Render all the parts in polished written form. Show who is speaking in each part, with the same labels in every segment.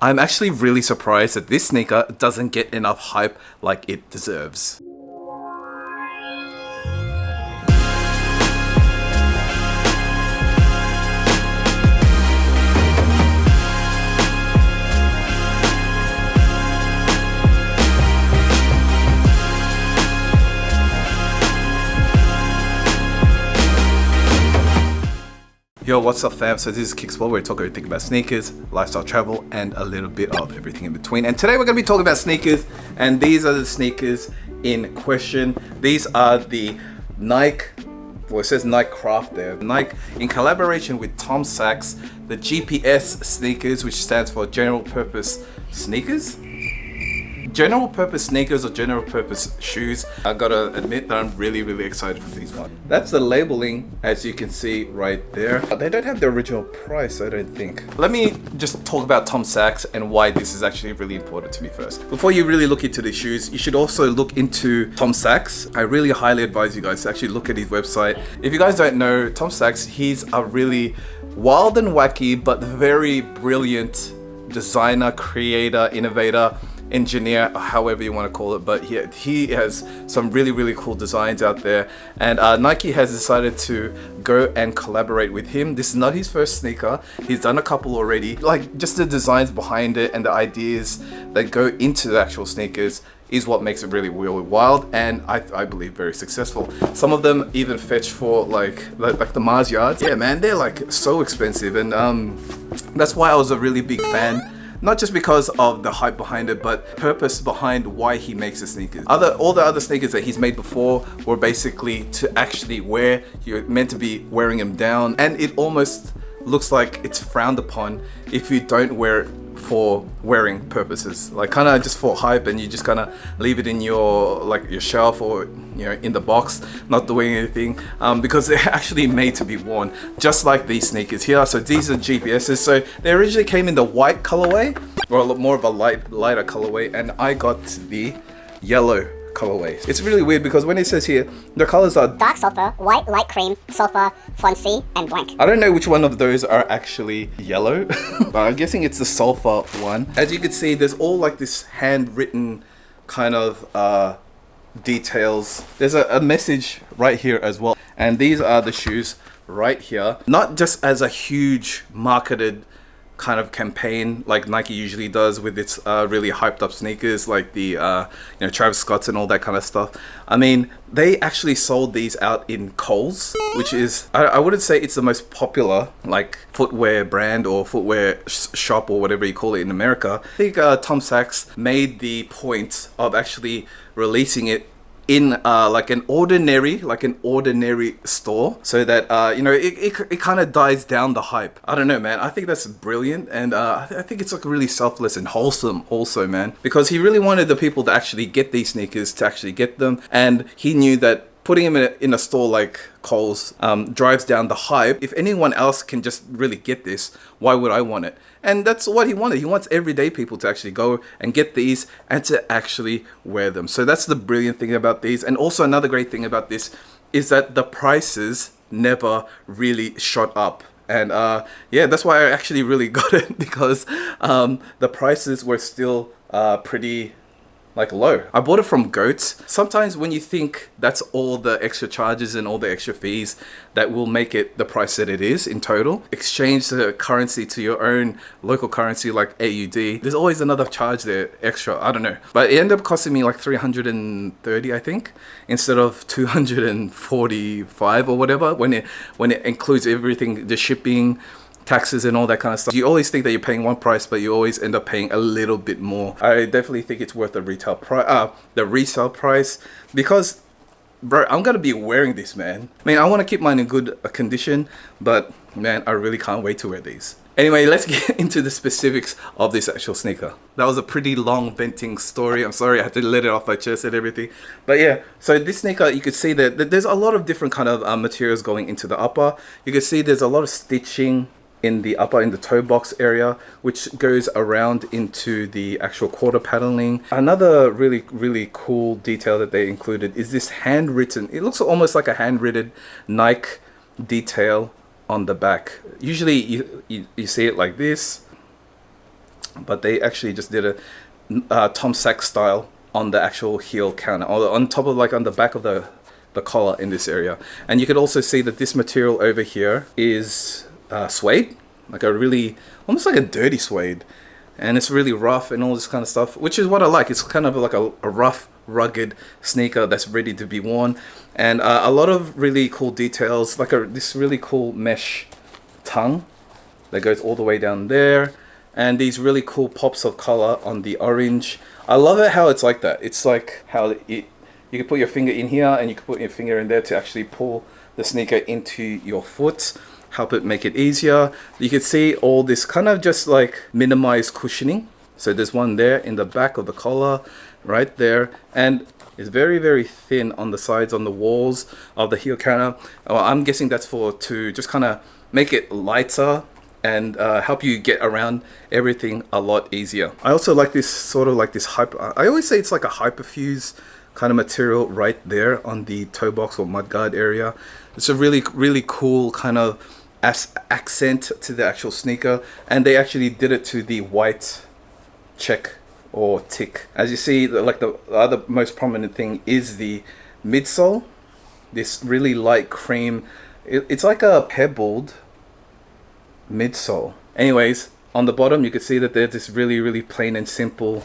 Speaker 1: I'm actually really surprised that this sneaker doesn't get enough hype like it deserves. Yo, what's up fam? So this is KIXPLORE, where we talk everything about sneakers, lifestyle, travel, and a little bit of everything in between. And today we're going to be talking about sneakers, and these are the sneakers in question. These are the Nike, well it says Nikecraft there. Nike in collaboration with Sachs, the GPS sneakers, which stands for General Purpose Sneakers. General purpose sneakers or general purpose shoes. I gotta admit that I'm really excited for these ones. That's the labeling, as you can see right there. They don't have the original price, I don't think. Let me just talk about Sachs and why this is actually really important to me first. Before you really look into these shoes, you should also look into Sachs. I really highly advise you guys to actually look at his website. If you guys don't know Sachs, he's a really wild and wacky but very brilliant designer, creator, innovator, engineer, however you want to call it, but he has some really cool designs out there, and Nike has decided to go and collaborate with him. This is not his first sneaker. He's done a couple already. Like, just the designs behind it and the ideas that go into the actual sneakers is what makes it really wild, and I believe very successful. Some of them even fetch for like the Mars yards. Yeah man, they're like so expensive, and that's why I was a really big fan. Not just because of the hype behind it, but purpose behind why he makes the sneakers. All the other sneakers that he's made before were basically to actually wear. You're meant to be wearing them down, and it almost looks like it's frowned upon if you don't wear it for wearing purposes, like kind of just for hype, and you just kind of leave it in your your shelf, or in the box, not doing anything, because they're actually made to be worn, just like these sneakers here. So these are GPSs. So they originally came in the white colorway, or a lot more of a lighter colorway, and I got the yellow colorway. It's really weird because when it says here, the colors are
Speaker 2: dark sulfur, white light cream, sulfur, foncy, and blank.
Speaker 1: I don't know which one of those are actually yellow, but I'm guessing it's the sulfur one. As you can see, there's all like this handwritten kind of details. There's a message right here as well, and these are the shoes right here, not just as a huge marketed kind of campaign like Nike usually does with its really hyped up sneakers, like the Travis Scott's and all that kind of stuff. I mean, they actually sold these out in Kohl's, which is, I wouldn't say it's the most popular like footwear brand or footwear shop or whatever you call it in America. I think Sachs made the point of actually releasing it in like an ordinary store, so that it kind of dies down the hype. I don't know, man. I think that's brilliant, and I think it's like really selfless and wholesome also, man, because he really wanted the people to actually get these sneakers to actually get them, and he knew that putting them in a store like Kohl's drives down the hype. If anyone else can just really get this, why would I want it? And that's what he wanted. He wants everyday people to actually go and get these and to actually wear them. So that's the brilliant thing about these. And also another great thing about this is that the prices never really shot up. And yeah, that's why I actually really got it, because the prices were still pretty low. I bought it from Goats. Sometimes when you think that's all the extra charges and all the extra fees that will make it the price that it is in total, exchange the currency to your own local currency like AUD, there's always another charge there extra. I don't know, but it ended up costing me like 330, I think, instead of 245 or whatever, when it includes everything, the shipping, taxes and all that kind of stuff. You always think that you're paying one price, but you always end up paying a little bit more. I definitely think it's worth the retail price, the resale price, because bro, I'm gonna be wearing this, man. I mean, I want to keep mine in good condition, but man, I really can't wait to wear these. Anyway, let's get into the specifics of this actual sneaker. That was a pretty long venting story. I'm sorry, I had to let it off my chest and everything. But yeah, so this sneaker, you could see that there's a lot of different kind of materials going into the upper. You can see there's a lot of stitching in the upper, in the toe box area, which goes around into the actual quarter paneling. Another really cool detail that they included is this handwritten, it looks almost like a handwritten Nike detail on the back. Usually you see it like this, but they actually just did a Tom Sachs style on the actual heel counter, or on top of, like, on the back of the collar in this area. And you could also see that this material over here is suede, like a really, almost like a dirty suede, and it's really rough and all this kind of stuff, which is what I like. It's kind of like a rough, rugged sneaker that's ready to be worn, and a lot of really cool details, like this really cool mesh tongue that goes all the way down there, and these really cool pops of color on the orange. I love it how it's like that. It's like how you can put your finger in here and you can put your finger in there to actually pull the sneaker into your foot, help it make it easier. You can see all this kind of just like minimized cushioning. So there's one there in the back of the collar right there, and it's very, very thin on the sides, on the walls of the heel counter. I'm guessing that's to just kind of make it lighter and help you get around everything a lot easier. I also like this sort of like this I always say it's like a hyperfuse kind of material right there on the toe box or mudguard area. It's a really, really cool kind of accent to the actual sneaker, and they actually did it to the white check or tick. As you see, like the other most prominent thing is the midsole, this really light cream. It's like a pebbled midsole. Anyways, on the bottom you can see that there's this really, really plain and simple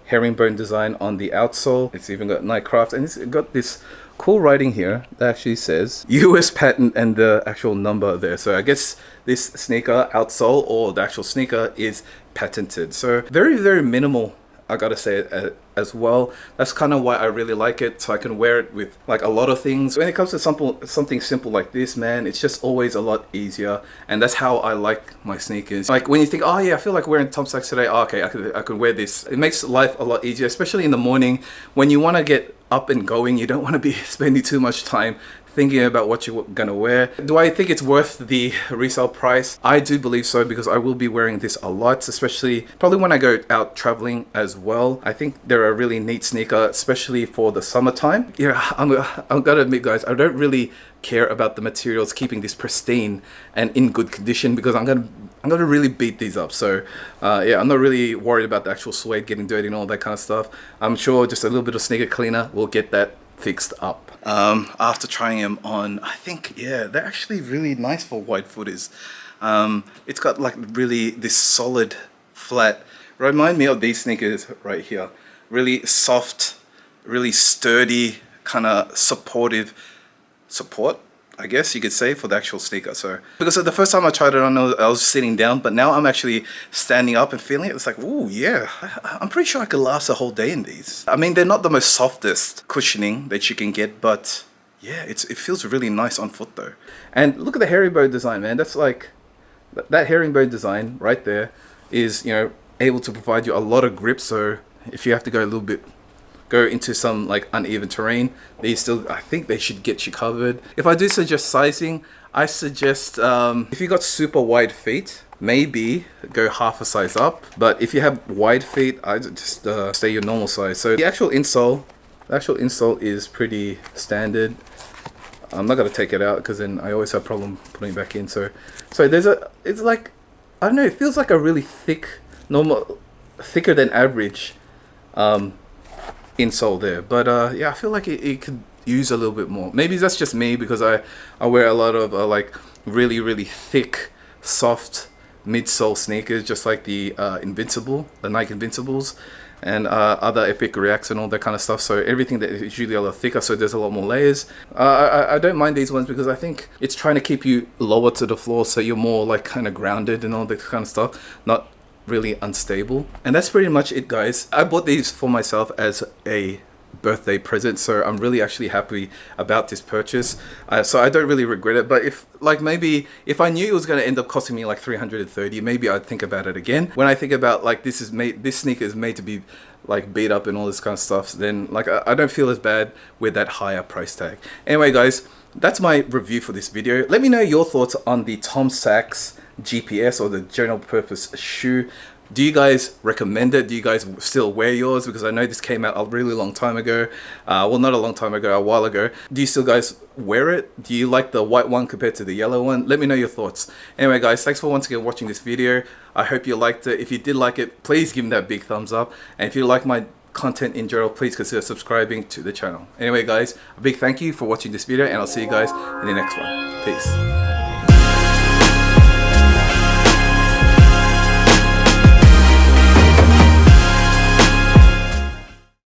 Speaker 1: herringbone design on the outsole. It's even got Nikecraft, and it's got this cool writing here that actually says US patent and the actual number there. So I guess this sneaker outsole, or the actual sneaker, is patented. So very, very minimal, I gotta say, as well. That's kind of why I really like it, so I can wear it with like a lot of things. When it comes to something simple like this, man, it's just always a lot easier, and that's how I like my sneakers. Like when you think, oh yeah, I feel like wearing Tom Sachs today, oh, okay, I could wear this. It makes life a lot easier, especially in the morning when you want to get up and going. You don't want to be spending too much time thinking about what you're gonna wear. Do I think it's worth the resale price? I do believe so, because I will be wearing this a lot, especially probably when I go out traveling as well. I think they're a really neat sneaker, especially for the summertime. Yeah, I'm gonna admit, guys, I don't really care about the materials keeping this pristine and in good condition, because I'm gonna really beat these up. So yeah, I'm not really worried about the actual suede getting dirty and all that kind of stuff. I'm sure just a little bit of sneaker cleaner will get that fixed up. After trying them on, I think, yeah, they're actually really nice for wide footers. It's got like really this solid flat, remind me of these sneakers right here. Really soft, really sturdy, kind of support, I guess you could say, for the actual sneaker. So because the first time I tried it on, I was sitting down, but now I'm actually standing up and feeling it. It's like, ooh, yeah, I'm pretty sure I could last a whole day in these. I mean, they're not the most softest cushioning that you can get, but yeah, it feels really nice on foot though. And look at the herringbone design, man. That's like, that herringbone design right there is, you know, able to provide you a lot of grip. So if you have to go into some like uneven terrain, I think they should get you covered. If I do suggest sizing, I suggest if you got super wide feet, maybe go half a size up. But if you have wide feet, I just stay your normal size. So the actual insole is pretty standard. I'm not gonna take it out because then I always have a problem putting it back in. So it's like, I don't know, it feels like a really thicker than average insole there, but yeah, I feel like it could use a little bit more. Maybe that's just me, because I wear a lot of like really, really thick, soft midsole sneakers, just like the Nike Invincibles, and other Epic Reacts and all that kind of stuff. So everything that is usually a lot thicker, so there's a lot more layers. I don't mind these ones because I think it's trying to keep you lower to the floor, so you're more like kind of grounded and all that kind of stuff, not really unstable. And that's pretty much it, guys. I bought these for myself as a birthday present, so I'm really actually happy about this purchase. So I don't really regret it. But maybe if I knew it was going to end up costing me like $330, maybe I'd think about it again. When I think about like this sneaker is made to be like beat up and all this kind of stuff, then like I don't feel as bad with that higher price tag. Anyway, guys, that's my review for this video. Let me know your thoughts on the Tom Sachs GPS, or the general purpose shoe. Do you guys recommend it? Do you guys still wear yours? Because I know this came out a really long time ago. Well, not a long time ago, a while ago. Do you still guys wear it? Do you like the white one compared to the yellow one? Let me know your thoughts. Anyway guys, thanks for once again watching this video. I hope you liked it. If you did like it, please give me that big thumbs up. And if you like my content in general, please consider subscribing to the channel. Anyway guys, a big thank you for watching this video, and I'll see you guys in the next one. Peace.